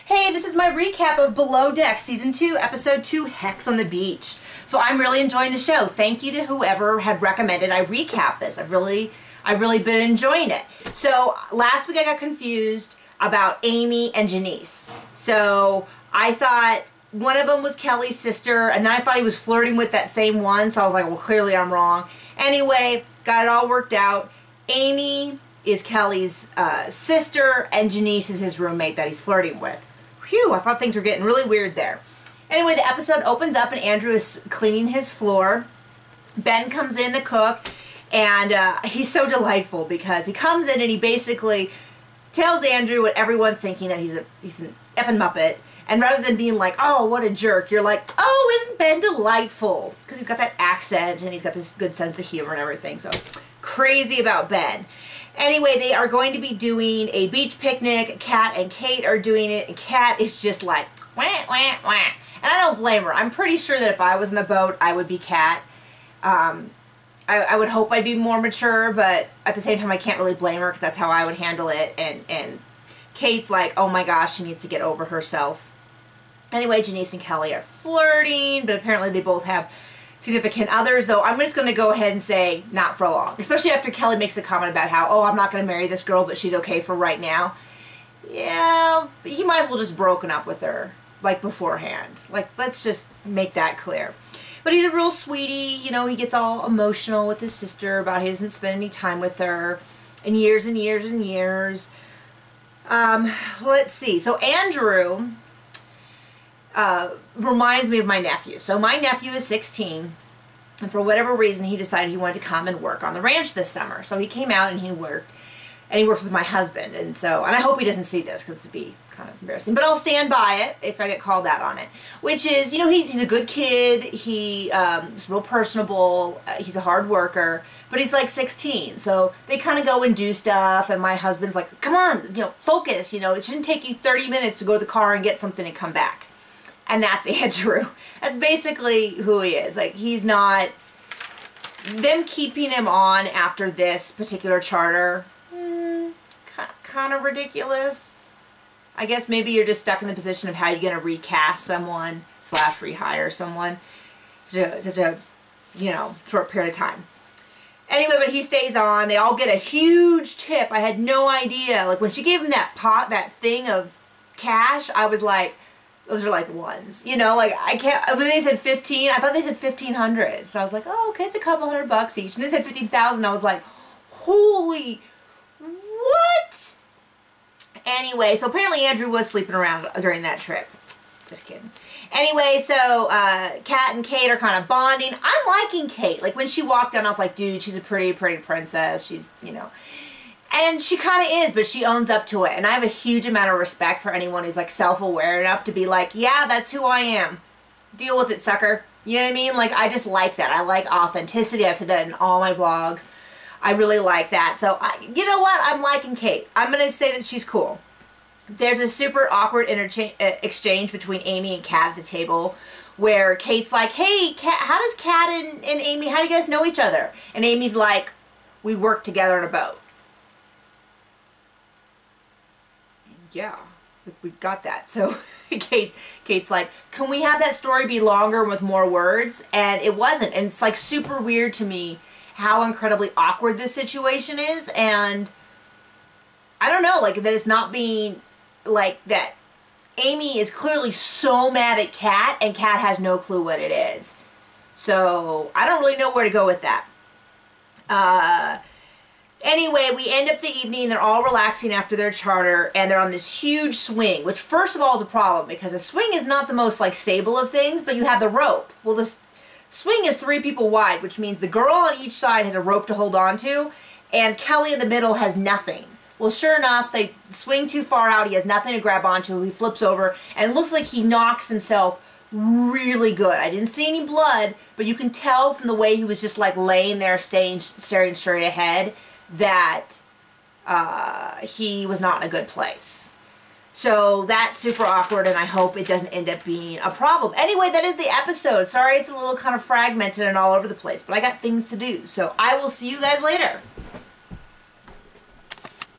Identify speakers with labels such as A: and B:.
A: Hey, this is my recap of Below Deck Season 2, Episode 2, Hex on the Beach. So I'm really enjoying the show. Thank you to whoever had recommended I recap this. I've really been enjoying it. So last week I got confused about Amy and Janice. So I thought one of them was Kelly's sister, and then I thought he was flirting with that same one, so I was like, well, clearly I'm wrong. Anyway, got it all worked out. Amy is Kelly's sister, and Janice is his roommate that he's flirting with. Phew, I thought things were getting really weird there. Anyway, the episode opens up and Andrew is cleaning his floor. Ben comes in, the cook, and he's so delightful because he comes in and he basically tells Andrew what everyone's thinking, that he's an effing Muppet. And rather than being like, oh, what a jerk, you're like, oh, isn't Ben delightful? Because he's got that accent and he's got this good sense of humor and everything. So crazy about Ben. Anyway, they are going to be doing a beach picnic. Kat and Kate are doing it. And Kat is just like, wah, wah, wah. And I don't blame her. I'm pretty sure that if I was in the boat, I would be Kat. I would hope I'd be more mature, but at the same time, I can't really blame her because that's how I would handle it. And Kate's like, oh my gosh, she needs to get over herself. Anyway, Janice and Kelly are flirting, but apparently they both have significant others, though I'm just going to go ahead and say not for long. Especially after Kelly makes a comment about how, oh, I'm not going to marry this girl, but she's okay for right now. Yeah, he might as well just broken up with her, like, beforehand. Like, let's just make that clear. But he's a real sweetie, you know, he gets all emotional with his sister about he doesn't spend any time with her in years and years and years. Let's see. So Andrew reminds me of my nephew. So my nephew is 16, and for whatever reason he decided he wanted to come and work on the ranch this summer. So he came out and he worked with my husband, and I hope he doesn't see this because it'd be kind of embarrassing, but I'll stand by it if I get called out on it. Which is, you know, he's a good kid, he's real personable, he's a hard worker, but he's like 16, so they kind of go and do stuff, and my husband's like, come on, you know, focus, you know, it shouldn't take you 30 minutes to go to the car and get something and come back. And that's Andrew. That's basically who he is. Like, he's not, them keeping him on after this particular charter, kind of ridiculous. I guess maybe you're just stuck in the position of how you're going to recast someone / rehire someone to such a, you know, short period of time. Anyway, but he stays on. They all get a huge tip. I had no idea. Like, when she gave him that thing of cash, I was like, those are like ones, you know, like I can't, when they said 15, I thought they said 1,500. So I was like, oh, okay, it's a couple $100 each. And they said 15,000. I was like, holy, what? Anyway, so apparently Andrew was sleeping around during that trip. Just kidding. Anyway, so Kat and Kate are kind of bonding. I'm liking Kate. Like, when she walked down, I was like, dude, she's a pretty princess. She's, you know. And she kind of is, but she owns up to it. And I have a huge amount of respect for anyone who's, like, self-aware enough to be like, yeah, that's who I am. Deal with it, sucker. You know what I mean? Like, I just like that. I like authenticity. I've said that in all my blogs. I really like that. So, you know what? I'm liking Kate. I'm going to say that she's cool. There's a super awkward exchange between Amy and Kat at the table where Kate's like, hey, Kat, how does Kat and Amy, how do you guys know each other? And Amy's like, we work together on a boat. Yeah, we got that. So Kate's like, can we have that story be longer with more words? And it wasn't. And it's like super weird to me how incredibly awkward this situation is. And I don't know, like, that it's not being like that. Amy is clearly so mad at Kat, and Kat has no clue what it is. So I don't really know where to go with that. Anyway, we end up the evening, they're all relaxing after their charter, and they're on this huge swing, which first of all is a problem, because a swing is not the most, like, stable of things, but you have the rope. Well, this swing is 3 people wide, which means the girl on each side has a rope to hold on to, and Kelly in the middle has nothing. Well, sure enough, they swing too far out, he has nothing to grab onto, he flips over, and it looks like he knocks himself really good. I didn't see any blood, but you can tell from the way he was just, like, laying there staring straight ahead that he was not in a good place. So that's super awkward, and I hope it doesn't end up being a problem. Anyway, that is the episode. Sorry it's a little kind of fragmented and all over the place, but I got things to do. So I will see you guys later.